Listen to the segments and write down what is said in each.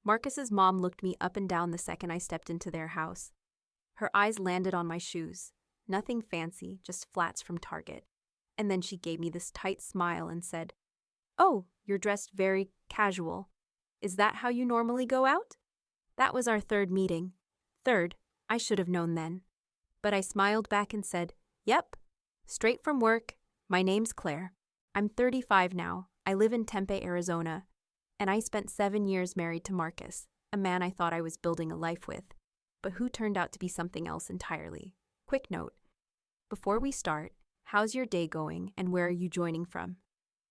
Marcus's mom looked me up and down the second I stepped into their house. Her eyes landed on my shoes. Nothing fancy, just flats from Target. And then she gave me this tight smile and said, "Oh, you're dressed very casual. Is that how you normally go out?" That was our third meeting. Third, I should have known then. But I smiled back and said, "Yep, straight from work. My name's Claire. I'm 35 now. I live in Tempe, Arizona. And I spent 7 years married to Marcus, a man I thought I was building a life with, but who turned out to be something else entirely. Quick note. Before we start, how's your day going and where are you joining from?"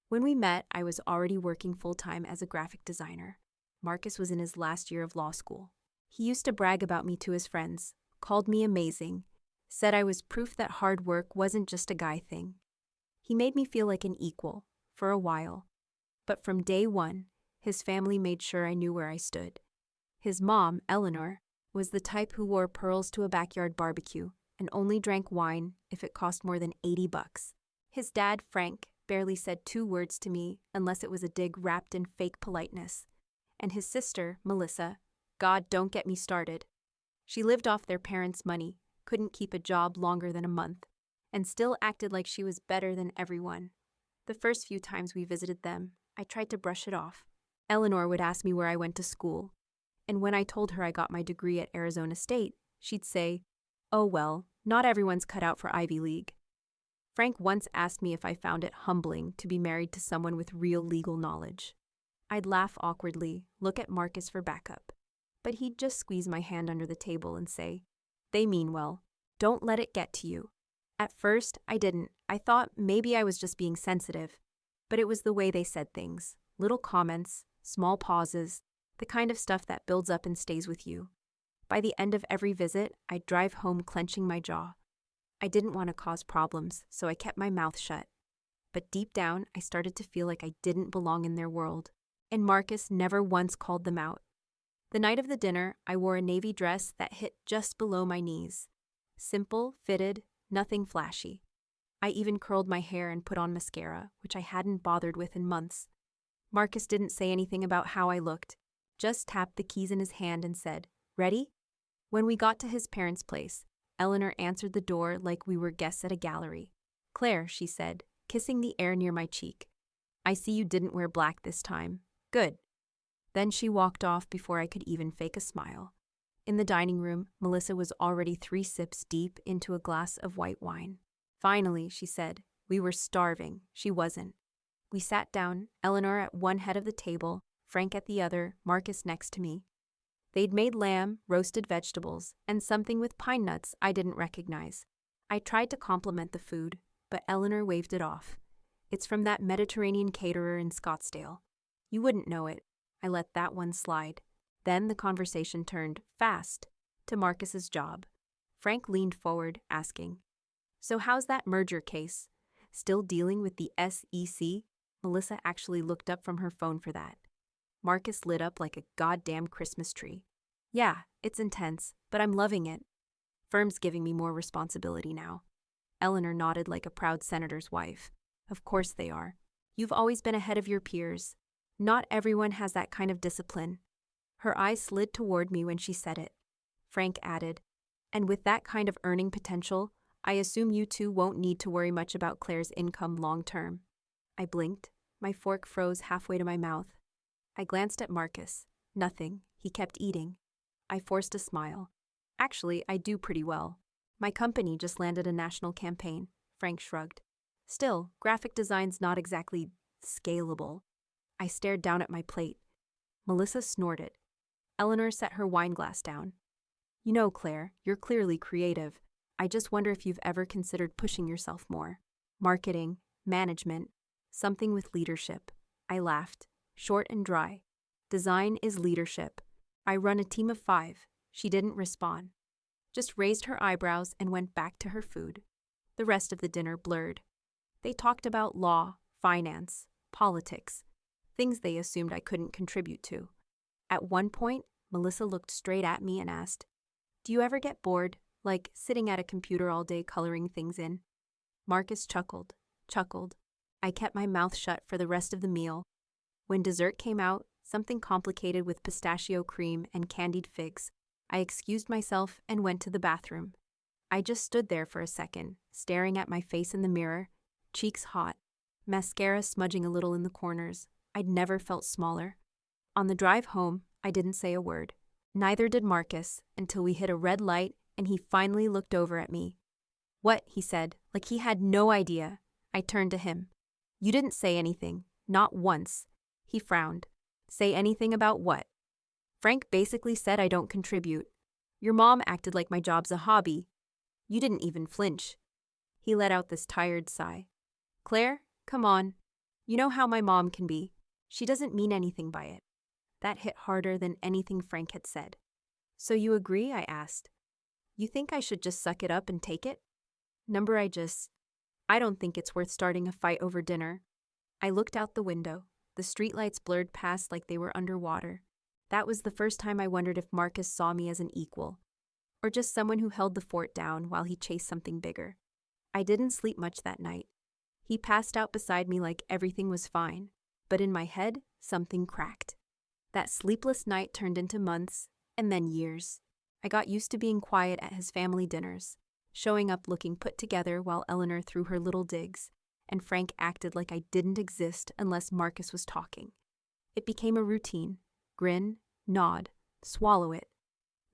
When we met, I was already working full-time as a graphic designer. Marcus was in his last year of law school. He used to brag about me to his friends, called me amazing, said I was proof that hard work wasn't just a guy thing. He made me feel like an equal, for a while. But from day one, his family made sure I knew where I stood. His mom, Eleanor, was the type who wore pearls to a backyard barbecue and only drank wine if it cost more than $80. His dad, Frank, barely said 2 words to me unless it was a dig wrapped in fake politeness. And his sister, Melissa, God, don't get me started. She lived off their parents' money, couldn't keep a job longer than a month, and still acted like she was better than everyone. The first few times we visited them, I tried to brush it off. Eleanor would ask me where I went to school, and when I told her I got my degree at Arizona State, she'd say, "Oh well, not everyone's cut out for Ivy League." Frank once asked me if I found it humbling to be married to someone with real legal knowledge. I'd laugh awkwardly, look at Marcus for backup, but he'd just squeeze my hand under the table and say, "They mean well. Don't let it get to you." At first, I didn't. I thought maybe I was just being sensitive, but it was the way they said things. Little comments, small pauses, the kind of stuff that builds up and stays with you. By the end of every visit, I'd drive home clenching my jaw. I didn't want to cause problems, so I kept my mouth shut. But deep down, I started to feel like I didn't belong in their world, and Marcus never once called them out. The night of the dinner, I wore a navy dress that hit just below my knees. Simple, fitted, nothing flashy. I even curled my hair and put on mascara, which I hadn't bothered with in months. Marcus didn't say anything about how I looked, just tapped the keys in his hand and said, "Ready?" When we got to his parents' place, Eleanor answered the door like we were guests at a gallery. "Claire," she said, kissing the air near my cheek. "I see you didn't wear black this time. Good." Then she walked off before I could even fake a smile. In the dining room, Melissa was already 3 sips deep into a glass of white wine. "Finally," she said. We were starving. She wasn't. We sat down, Eleanor at one head of the table, Frank at the other, Marcus next to me. They'd made lamb, roasted vegetables, and something with pine nuts I didn't recognize. I tried to compliment the food, but Eleanor waved it off. "It's from that Mediterranean caterer in Scottsdale. You wouldn't know it." I let that one slide. Then the conversation turned, fast, to Marcus's job. Frank leaned forward, asking, "So how's that merger case? Still dealing with the SEC?" Melissa actually looked up from her phone for that. Marcus lit up like a goddamn Christmas tree. "Yeah, it's intense, but I'm loving it. Firm's giving me more responsibility now." Eleanor nodded like a proud senator's wife. "Of course they are. You've always been ahead of your peers. Not everyone has that kind of discipline." Her eyes slid toward me when she said it. Frank added, "And with that kind of earning potential, I assume you two won't need to worry much about Claire's income long term." I blinked. My fork froze halfway to my mouth. I glanced at Marcus. Nothing. He kept eating. I forced a smile. "Actually, I do pretty well. My company just landed a national campaign." Frank shrugged. "Still, graphic design's not exactly scalable." I stared down at my plate. Melissa snorted. Eleanor set her wine glass down. "You know, Claire, you're clearly creative. I just wonder if you've ever considered pushing yourself more. Marketing, management, something with leadership." I laughed, short and dry. "Design is leadership. I run a team of 5. She didn't respond. Just raised her eyebrows and went back to her food. The rest of the dinner blurred. They talked about law, finance, politics, things they assumed I couldn't contribute to. At one point, Melissa looked straight at me and asked, "Do you ever get bored, like sitting at a computer all day coloring things in?" Marcus chuckled. I kept my mouth shut for the rest of the meal. When dessert came out, something complicated with pistachio cream and candied figs. I excused myself and went to the bathroom. I just stood there for a second, staring at my face in the mirror, cheeks hot, mascara smudging a little in the corners. I'd never felt smaller. On the drive home, I didn't say a word. Neither did Marcus, until we hit a red light and he finally looked over at me. "What?" he said, like he had no idea. I turned to him. "You didn't say anything, not once." He frowned. "Say anything about what?" "Frank basically said I don't contribute. Your mom acted like my job's a hobby. You didn't even flinch." He let out this tired sigh. "Claire, come on. You know how my mom can be. She doesn't mean anything by it." That hit harder than anything Frank had said. "So you agree?" I asked. "You think I should just suck it up and take it?" I don't think it's worth starting a fight over dinner." I looked out the window. The streetlights blurred past like they were underwater. That was the first time I wondered if Marcus saw me as an equal, or just someone who held the fort down while he chased something bigger. I didn't sleep much that night. He passed out beside me like everything was fine, but in my head, something cracked. That sleepless night turned into months, and then years. I got used to being quiet at his family dinners, showing up looking put together while Eleanor threw her little digs, and Frank acted like I didn't exist unless Marcus was talking. It became a routine. Grin, nod, swallow it.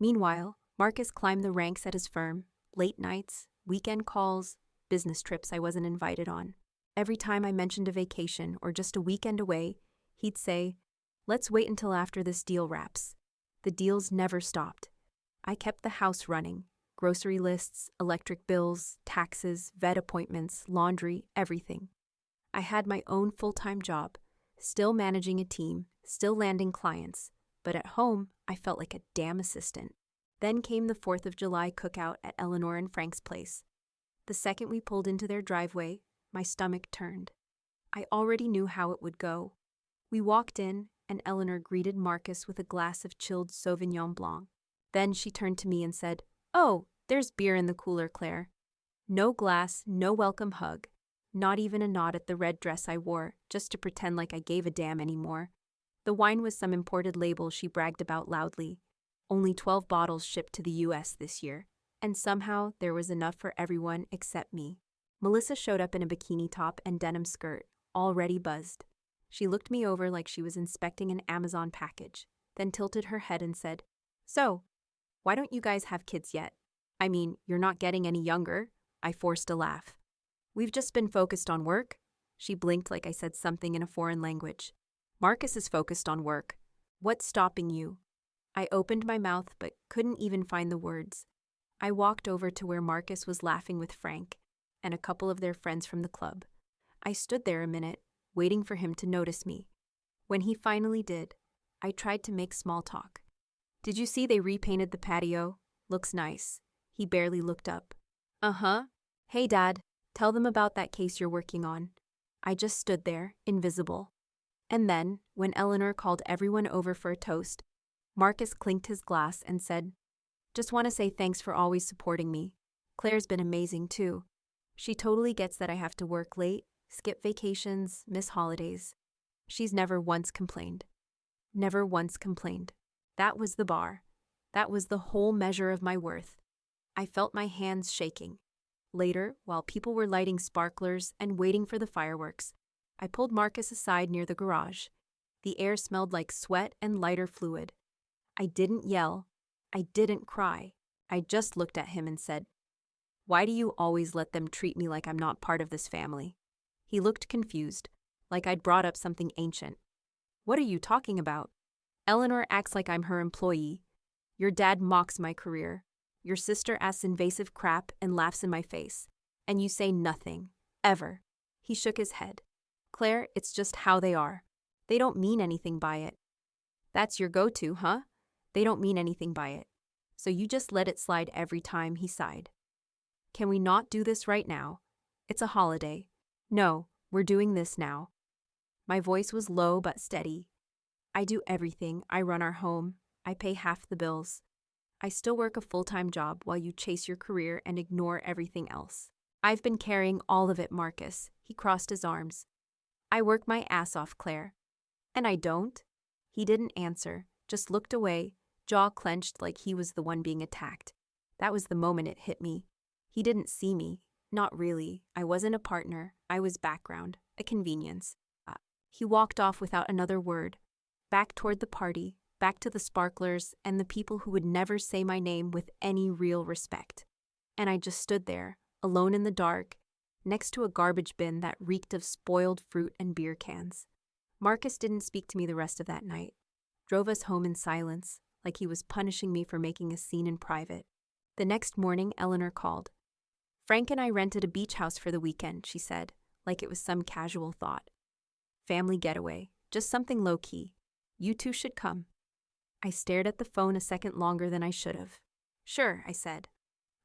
Meanwhile, Marcus climbed the ranks at his firm, late nights, weekend calls, business trips I wasn't invited on. Every time I mentioned a vacation or just a weekend away, he'd say, "Let's wait until after this deal wraps." The deals never stopped. I kept the house running. Grocery lists, electric bills, taxes, vet appointments, laundry, everything. I had my own full-time job, still managing a team, still landing clients, but at home, I felt like a damn assistant. Then came the 4th of July cookout at Eleanor and Frank's place. The second we pulled into their driveway, my stomach turned. I already knew how it would go. We walked in, and Eleanor greeted Marcus with a glass of chilled Sauvignon Blanc. Then she turned to me and said, "Oh, there's beer in the cooler, Claire." No glass, no welcome hug. Not even a nod at the red dress I wore, just to pretend like I gave a damn anymore. The wine was some imported label she bragged about loudly. Only 12 bottles shipped to the US this year. And somehow there was enough for everyone except me. Melissa showed up in a bikini top and denim skirt, already buzzed. She looked me over like she was inspecting an Amazon package, then tilted her head and said, "So, why don't you guys have kids yet? I mean, you're not getting any younger." I forced a laugh. "We've just been focused on work." She blinked like I said something in a foreign language. "Marcus is focused on work. What's stopping you?" I opened my mouth but couldn't even find the words. I walked over to where Marcus was laughing with Frank and a couple of their friends from the club. I stood there a minute, waiting for him to notice me. When he finally did, I tried to make small talk. "Did you see they repainted the patio? Looks nice." He barely looked up. "Uh-huh. Hey, Dad, tell them about that case you're working on." I just stood there, invisible. And then, when Eleanor called everyone over for a toast, Marcus clinked his glass and said, "Just want to say thanks for always supporting me. Claire's been amazing, too. She totally gets that I have to work late, skip vacations, miss holidays. She's never once complained. Never once complained." That was the bar. That was the whole measure of my worth. I felt my hands shaking. Later, while people were lighting sparklers and waiting for the fireworks, I pulled Marcus aside near the garage. The air smelled like sweat and lighter fluid. I didn't yell. I didn't cry. I just looked at him and said, "Why do you always let them treat me like I'm not part of this family?" He looked confused, like I'd brought up something ancient. "What are you talking about? Eleanor acts like I'm her employee. Your dad mocks my career. Your sister asks invasive crap and laughs in my face. And you say nothing. Ever." He shook his head. "Claire, it's just how they are. They don't mean anything by it." "That's your go-to, huh? They don't mean anything by it. So you just let it slide every time," he sighed. "Can we not do this right now? It's a holiday. No, we're doing this now." My voice was low but steady. "I do everything. I run our home. I pay half the bills. I still work a full-time job while you chase your career and ignore everything else. I've been carrying all of it, Marcus." He crossed his arms. "I work my ass off, Claire." "And I don't?" He didn't answer, just looked away, jaw clenched like he was the one being attacked. That was the moment it hit me. He didn't see me. Not really. I wasn't a partner. I was background, a convenience. He walked off without another word, back toward the party, back to the sparklers and the people who would never say my name with any real respect. And I just stood there, alone in the dark, next to a garbage bin that reeked of spoiled fruit and beer cans. Marcus didn't speak to me the rest of that night. Drove us home in silence, like he was punishing me for making a scene in private. The next morning, Eleanor called. Frank and I rented a beach house for the weekend, she said, like it was some casual thought. Family getaway, just something low-key. You two should come. I stared at the phone a second longer than I should have. Sure, I said.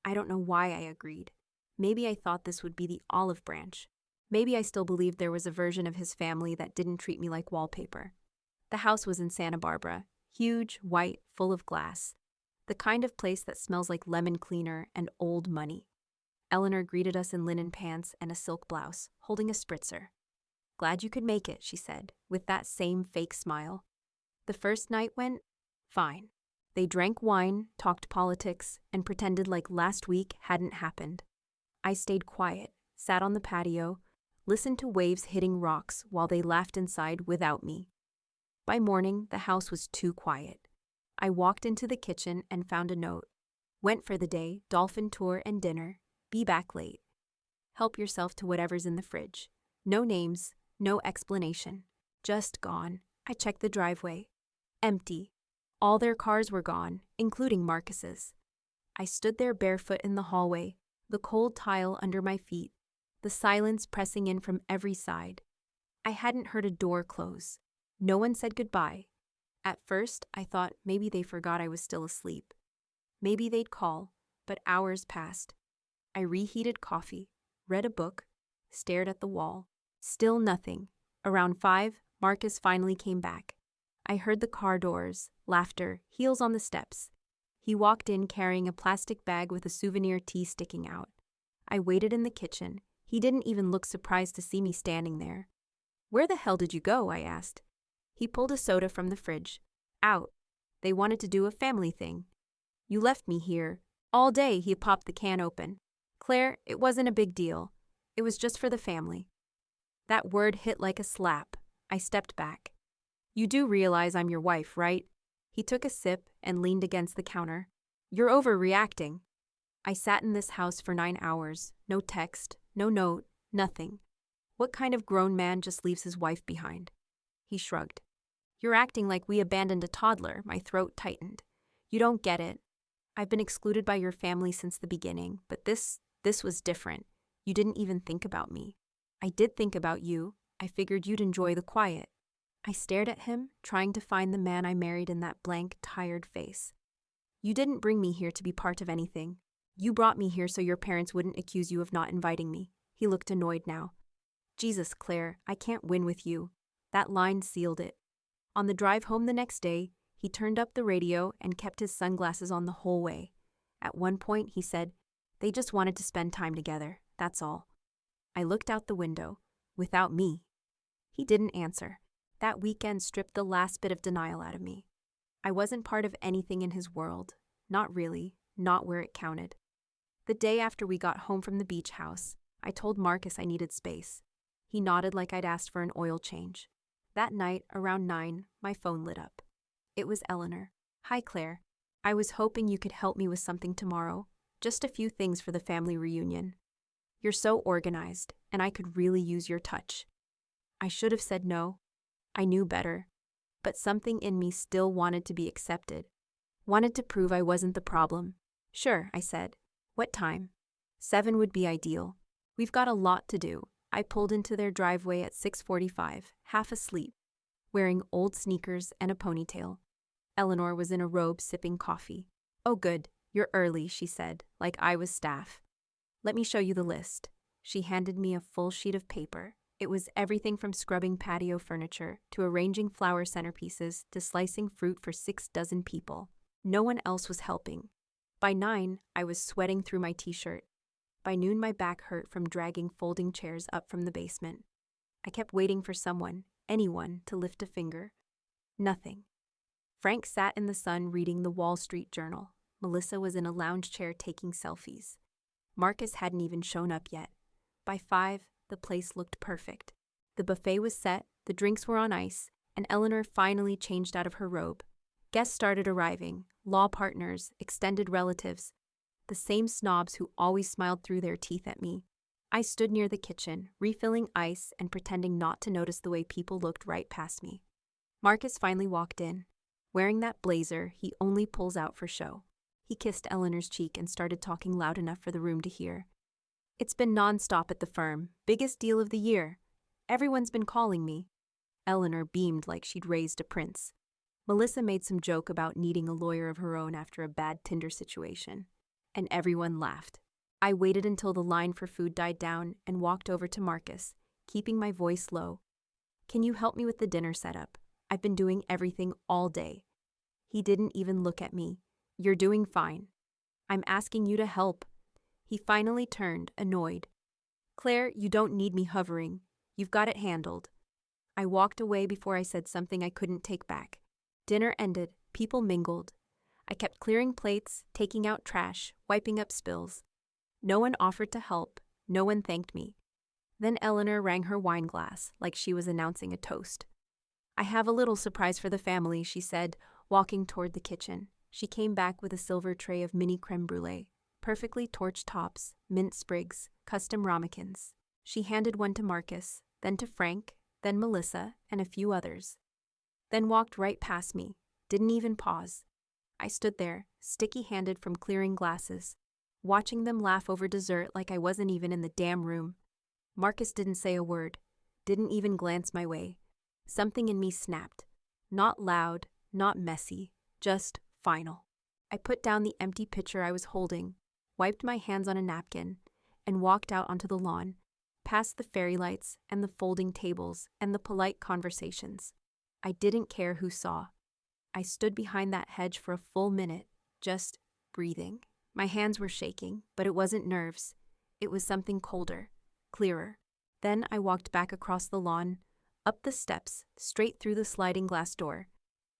I don't know why I agreed. Maybe I thought this would be the olive branch. Maybe I still believed there was a version of his family that didn't treat me like wallpaper. The house was in Santa Barbara, huge, white, full of glass. The kind of place that smells like lemon cleaner and old money. Eleanor greeted us in linen pants and a silk blouse, holding a spritzer. Glad you could make it, she said, with that same fake smile. The first night went fine. They drank wine, talked politics, and pretended like last week hadn't happened. I stayed quiet, sat on the patio, listened to waves hitting rocks while they laughed inside without me. By morning, the house was too quiet. I walked into the kitchen and found a note. Went for the day, dolphin tour and dinner. Be back late. Help yourself to whatever's in the fridge. No names, no explanation. Just gone. I checked the driveway. Empty. All their cars were gone, including Marcus's. I stood there barefoot in the hallway, the cold tile under my feet, the silence pressing in from every side. I hadn't heard a door close. No one said goodbye. At first, I thought maybe they forgot I was still asleep. Maybe they'd call, but hours passed. I reheated coffee, read a book, stared at the wall. Still nothing. Around 5, Marcus finally came back. I heard the car doors, laughter, heels on the steps. He walked in carrying a plastic bag with a souvenir tee sticking out. I waited in the kitchen. He didn't even look surprised to see me standing there. Where the hell did you go? I asked. He pulled a soda from the fridge. Out. They wanted to do a family thing. You left me here. All day he popped the can open. Claire, it wasn't a big deal. It was just for the family. That word hit like a slap. I stepped back. You do realize I'm your wife, right? He took a sip and leaned against the counter. You're overreacting. I sat in this house for 9 hours. No text, no note, nothing. What kind of grown man just leaves his wife behind? He shrugged. You're acting like we abandoned a toddler. My throat tightened. You don't get it. I've been excluded by your family since the beginning, but this was different. You didn't even think about me. I did think about you. I figured you'd enjoy the quiet. I stared at him, trying to find the man I married in that blank, tired face. You didn't bring me here to be part of anything. You brought me here so your parents wouldn't accuse you of not inviting me. He looked annoyed now. Jesus, Claire, I can't win with you. That line sealed it. On the drive home the next day, he turned up the radio and kept his sunglasses on the whole way. At one point, he said, they just wanted to spend time together, that's all. I looked out the window. Without me. He didn't answer. That weekend stripped the last bit of denial out of me. I wasn't part of anything in his world. Not really. Not where it counted. The day after we got home from the beach house, I told Marcus I needed space. He nodded like I'd asked for an oil change. That night, around 9, my phone lit up. It was Eleanor. Hi, Claire. I was hoping you could help me with something tomorrow. Just a few things for the family reunion. You're so organized, and I could really use your touch. I should have said no. I knew better. But something in me still wanted to be accepted. Wanted to prove I wasn't the problem. Sure, I said. What time? 7 would be ideal. We've got a lot to do. I pulled into their driveway at 6:45, half asleep, wearing old sneakers and a ponytail. Eleanor was in a robe sipping coffee. Oh good, you're early, she said, like I was staff. Let me show you the list. She handed me a full sheet of paper. It was everything from scrubbing patio furniture to arranging flower centerpieces to slicing fruit for 6 dozen people. No one else was helping. By 9, I was sweating through my t-shirt. By noon, my back hurt from dragging folding chairs up from the basement. I kept waiting for someone, anyone, to lift a finger. Nothing. Frank sat in the sun reading the Wall Street Journal. Melissa was in a lounge chair taking selfies. Marcus hadn't even shown up yet. By 5, the place looked perfect. The buffet was set, the drinks were on ice, and Eleanor finally changed out of her robe. Guests started arriving, law partners, extended relatives, the same snobs who always smiled through their teeth at me. I stood near the kitchen, refilling ice and pretending not to notice the way people looked right past me. Marcus finally walked in. Wearing that blazer he only pulls out for show. He kissed Eleanor's cheek and started talking loud enough for the room to hear. It's been nonstop at the firm, biggest deal of the year. Everyone's been calling me. Eleanor beamed like she'd raised a prince. Melissa made some joke about needing a lawyer of her own after a bad Tinder situation. And everyone laughed. I waited until the line for food died down and walked over to Marcus, keeping my voice low. Can you help me with the dinner setup? I've been doing everything all day. He didn't even look at me. You're doing fine. I'm asking you to help. He finally turned, annoyed. Claire, you don't need me hovering. You've got it handled. I walked away before I said something I couldn't take back. Dinner ended, people mingled. I kept clearing plates, taking out trash, wiping up spills. No one offered to help, no one thanked me. Then Eleanor rang her wine glass, like she was announcing a toast. I have a little surprise for the family, she said, walking toward the kitchen. She came back with a silver tray of mini creme brulee, perfectly torched tops, mint sprigs, custom ramekins. She handed one to Marcus, then to Frank, then Melissa, and a few others. Then walked right past me, didn't even pause. I stood there, sticky-handed from clearing glasses, watching them laugh over dessert like I wasn't even in the damn room. Marcus didn't say a word, didn't even glance my way. Something in me snapped. Not loud, not messy, just final. I put down the empty pitcher I was holding, wiped my hands on a napkin, and walked out onto the lawn, past the fairy lights and the folding tables and the polite conversations. I didn't care who saw. I stood behind that hedge for a full minute, just breathing. My hands were shaking, but it wasn't nerves. It was something colder, clearer. Then I walked back across the lawn, up the steps, straight through the sliding glass door.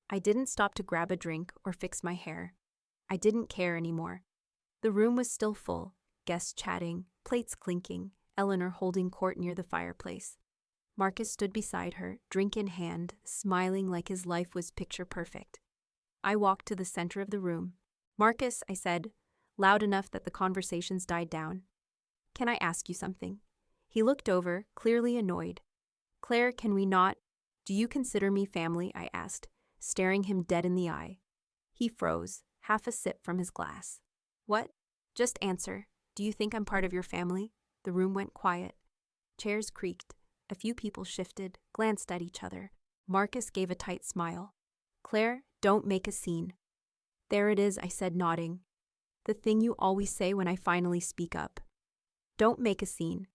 I didn't stop to grab a drink or fix my hair. I didn't care anymore. The room was still full, guests chatting, plates clinking, Eleanor holding court near the fireplace. Marcus stood beside her, drink in hand, smiling like his life was picture perfect. I walked to the center of the room. Marcus, I said, loud enough that the conversations died down. Can I ask you something? He looked over, clearly annoyed. Claire, can we not? Do you consider me family? I asked, staring him dead in the eye. He froze, half a sip from his glass. What? Just answer. Do you think I'm part of your family? The room went quiet. Chairs creaked. A few people shifted, glanced at each other. Marcus gave a tight smile. Claire, don't make a scene. There it is, I said, nodding. The thing you always say when I finally speak up. Don't make a scene.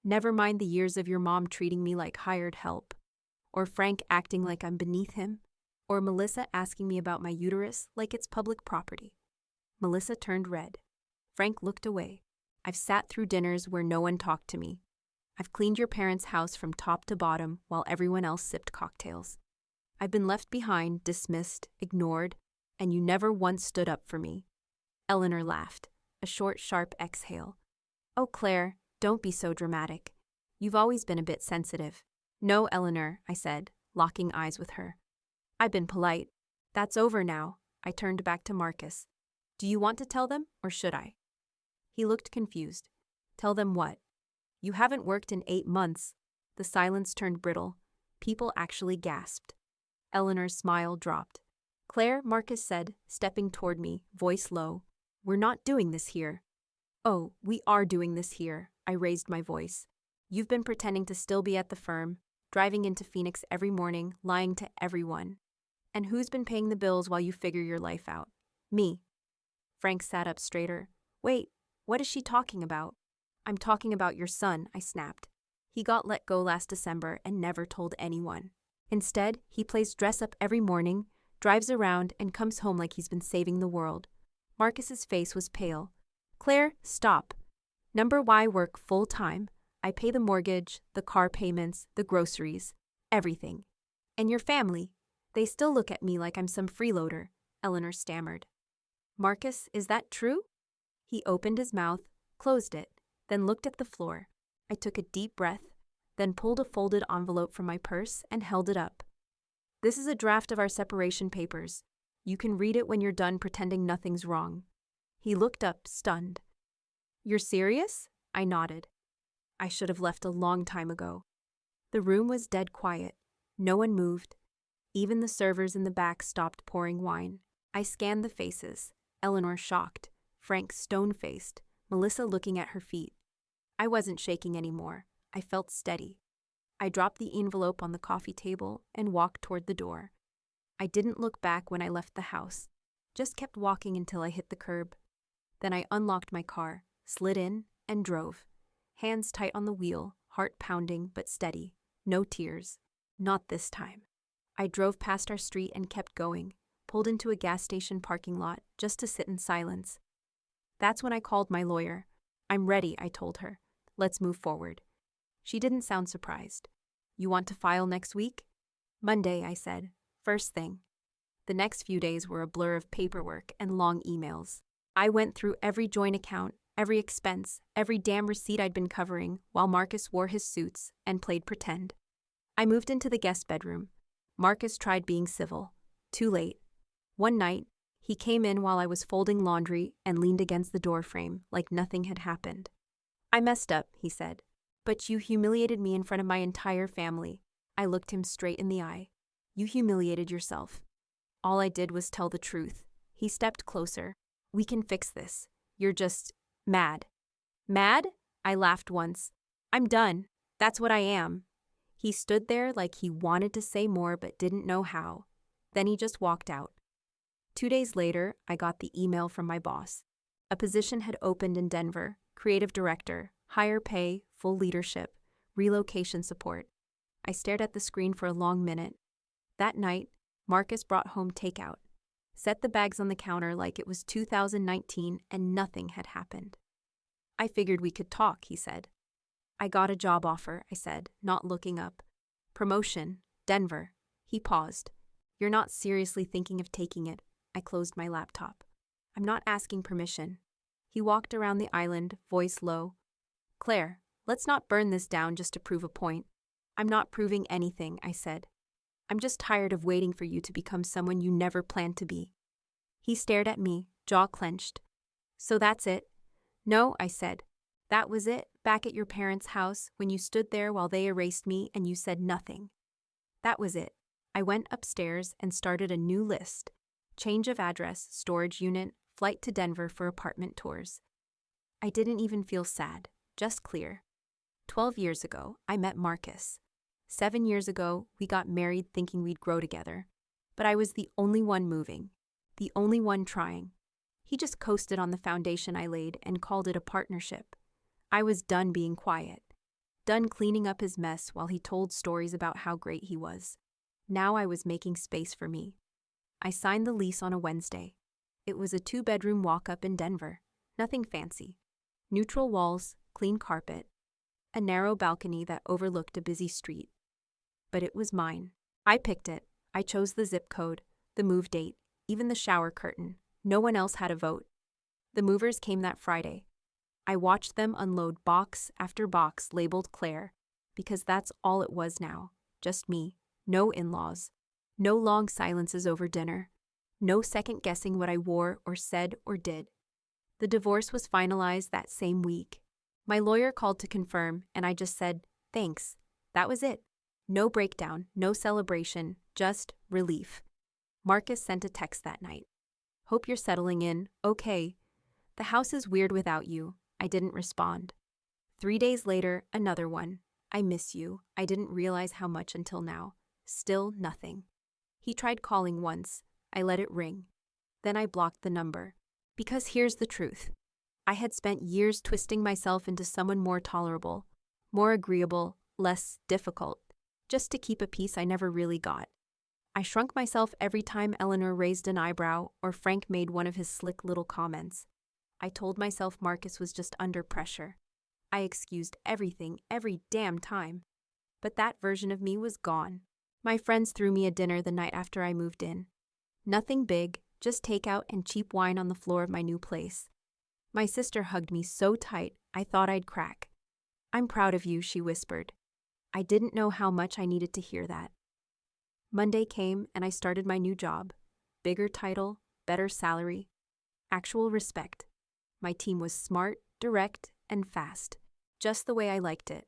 Never mind the years of your mom treating me like hired help, or Frank acting like I'm beneath him, or Melissa asking me about my uterus like it's public property. Melissa turned red. Frank looked away. I've sat through dinners where no one talked to me. I've cleaned your parents' house from top to bottom while everyone else sipped cocktails. I've been left behind, dismissed, ignored, and you never once stood up for me. Eleanor laughed, a short, sharp exhale. Oh, Claire, don't be so dramatic. You've always been a bit sensitive. No, Eleanor, I said, locking eyes with her. I've been polite. That's over now. I turned back to Marcus. Do you want to tell them, or should I? He looked confused. Tell them what? You haven't worked in 8 months. The silence turned brittle. People actually gasped. Eleanor's smile dropped. Claire, Marcus said, stepping toward me, voice low. We're not doing this here. Oh, we are doing this here, I raised my voice. You've been pretending to still be at the firm, driving into Phoenix every morning, lying to everyone. And who's been paying the bills while you figure your life out? Me. Frank sat up straighter. Wait, what is she talking about? I'm talking about your son, I snapped. He got let go last December and never told anyone. Instead, he plays dress-up every morning, drives around, and comes home like he's been saving the world. Marcus's face was pale. Claire, stop. Number Y work full-time. I pay the mortgage, the car payments, the groceries, everything. And your family, They still look at me like I'm some freeloader, Eleanor stammered. Marcus, is that true? He opened his mouth, closed it, then looked at the floor. I took a deep breath, then pulled a folded envelope from my purse and held it up. This is a draft of our separation papers. You can read it when you're done pretending nothing's wrong. He looked up, stunned. You're serious? I nodded. I should have left a long time ago. The room was dead quiet. No one moved. Even the servers in the back stopped pouring wine. I scanned the faces. Eleanor shocked, Frank stone-faced, Melissa looking at her feet. I wasn't shaking anymore. I felt steady. I dropped the envelope on the coffee table and walked toward the door. I didn't look back when I left the house, just kept walking until I hit the curb. Then I unlocked my car, slid in, and drove. Hands tight on the wheel, heart pounding but steady. No tears. Not this time. I drove past our street and kept going, pulled into a gas station parking lot just to sit in silence. That's when I called my lawyer. I'm ready, I told her. Let's move forward. She didn't sound surprised. You want to file next week? Monday, I said. First thing. The next few days were a blur of paperwork and long emails. I went through every joint account, every expense, every damn receipt I'd been covering, while Marcus wore his suits and played pretend. I moved into the guest bedroom. Marcus tried being civil. Too late. One night, he came in while I was folding laundry and leaned against the doorframe like nothing had happened. I messed up, he said. But you humiliated me in front of my entire family. I looked him straight in the eye. You humiliated yourself. All I did was tell the truth. He stepped closer. We can fix this. You're just mad. Mad? I laughed once. I'm done. That's what I am. He stood there like he wanted to say more but didn't know how. Then he just walked out. 2 days later, I got the email from my boss. A position had opened in Denver, creative director, higher pay, full leadership, relocation support. I stared at the screen for a long minute. That night, Marcus brought home takeout, set the bags on the counter like it was 2019 and nothing had happened. I figured we could talk, he said. I got a job offer, I said, not looking up. Promotion, Denver. He paused. You're not seriously thinking of taking it. I closed my laptop. I'm not asking permission. He walked around the island, voice low. Claire, let's not burn this down just to prove a point. I'm not proving anything, I said. I'm just tired of waiting for you to become someone you never planned to be. He stared at me, jaw clenched. So that's it? No, I said. That was it, back at your parents' house, when you stood there while they erased me and you said nothing. That was it. I went upstairs and started a new list. Change of address, storage unit, flight to Denver for apartment tours. I didn't even feel sad, just clear. 12 years ago, I met Marcus. 7 years ago, we got married thinking we'd grow together. But I was the only one moving, the only one trying. He just coasted on the foundation I laid and called it a partnership. I was done being quiet, done cleaning up his mess while he told stories about how great he was. Now I was making space for me. I signed the lease on a Wednesday. It was a 2-bedroom walk-up in Denver. Nothing fancy. Neutral walls, clean carpet, a narrow balcony that overlooked a busy street. But it was mine. I picked it. I chose the zip code, the move date, even the shower curtain. No one else had a vote. The movers came that Friday. I watched them unload box after box labeled Claire, because that's all it was now. Just me. No in-laws. No long silences over dinner. No second-guessing what I wore or said or did. The divorce was finalized that same week. My lawyer called to confirm, and I just said, thanks. That was it. No breakdown, no celebration, just relief. Marcus sent a text that night. Hope you're settling in, okay. The house is weird without you. I didn't respond. 3 days later, another one. I miss you. I didn't realize how much until now. Still nothing. He tried calling once. I let it ring. Then I blocked the number. Because here's the truth. I had spent years twisting myself into someone more tolerable, more agreeable, less difficult, just to keep a peace I never really got. I shrunk myself every time Eleanor raised an eyebrow or Frank made one of his slick little comments. I told myself Marcus was just under pressure. I excused everything every damn time. But that version of me was gone. My friends threw me a dinner the night after I moved in. Nothing big, just takeout and cheap wine on the floor of my new place. My sister hugged me so tight, I thought I'd crack. "I'm proud of you," she whispered. I didn't know how much I needed to hear that. Monday came and I started my new job. Bigger title, better salary, actual respect. My team was smart, direct, and fast, just the way I liked it.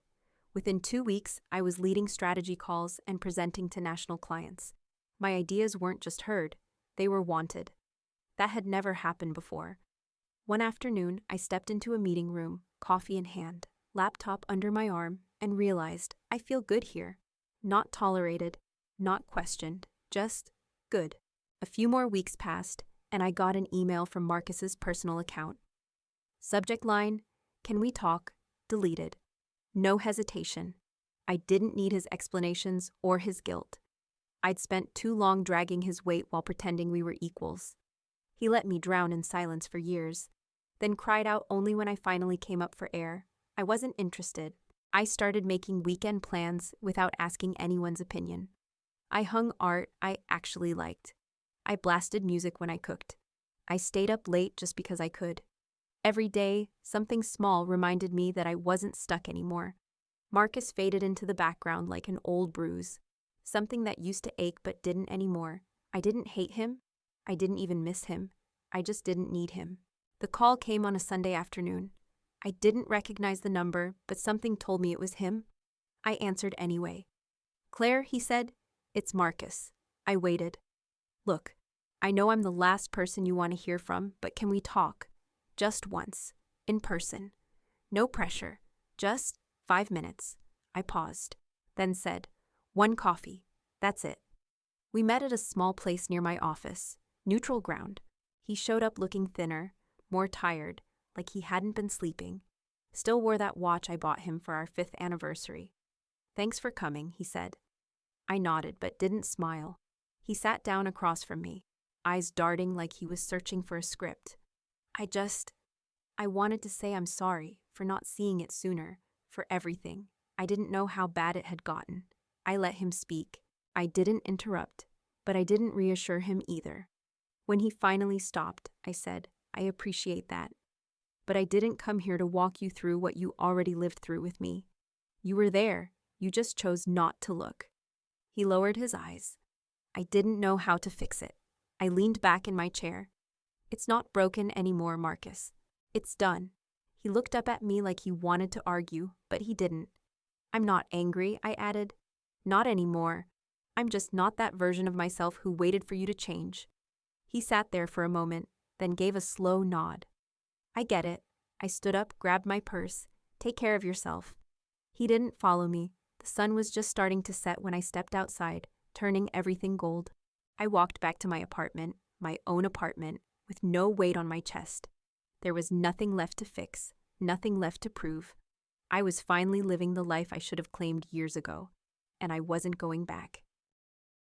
Within 2 weeks, I was leading strategy calls and presenting to national clients. My ideas weren't just heard, they were wanted. That had never happened before. One afternoon, I stepped into a meeting room, coffee in hand, laptop under my arm, and realized I feel good here. Not tolerated, not questioned, just good. A few more weeks passed, and I got an email from Marcus's personal account. Subject line, "Can we talk?" Deleted. No hesitation. I didn't need his explanations or his guilt. I'd spent too long dragging his weight while pretending we were equals. He let me drown in silence for years, then cried out only when I finally came up for air. I wasn't interested. I started making weekend plans without asking anyone's opinion. I hung art I actually liked. I blasted music when I cooked. I stayed up late just because I could. Every day, something small reminded me that I wasn't stuck anymore. Marcus faded into the background like an old bruise. Something that used to ache but didn't anymore. I didn't hate him. I didn't even miss him. I just didn't need him. The call came on a Sunday afternoon. I didn't recognize the number, but something told me it was him. I answered anyway. "Claire," he said, "it's Marcus." I waited. "Look, I know I'm the last person you want to hear from, but can we talk? Just once. In person. No pressure. Just 5 minutes." I paused, then said, "1 coffee. That's it." We met at a small place near my office. Neutral ground. He showed up looking thinner, more tired, like he hadn't been sleeping. Still wore that watch I bought him for our 5th anniversary. "Thanks for coming," he said. I nodded but didn't smile. He sat down across from me, eyes darting like he was searching for a script. I wanted to say I'm sorry for not seeing it sooner, for everything. I didn't know how bad it had gotten. I let him speak. I didn't interrupt, but I didn't reassure him either. When he finally stopped, I said, "I appreciate that. But I didn't come here to walk you through what you already lived through with me. You were there, you just chose not to look." He lowered his eyes. I didn't know how to fix it. I leaned back in my chair. "It's not broken anymore, Marcus. It's done." He looked up at me like he wanted to argue, but he didn't. "I'm not angry," I added. "Not anymore. I'm just not that version of myself who waited for you to change." He sat there for a moment, then gave a slow nod. "I get it." I stood up, grabbed my purse. "Take care of yourself." He didn't follow me. The sun was just starting to set when I stepped outside, turning everything gold. I walked back to my apartment, my own apartment, with no weight on my chest. There was nothing left to fix, nothing left to prove. I was finally living the life I should have claimed years ago, and I wasn't going back.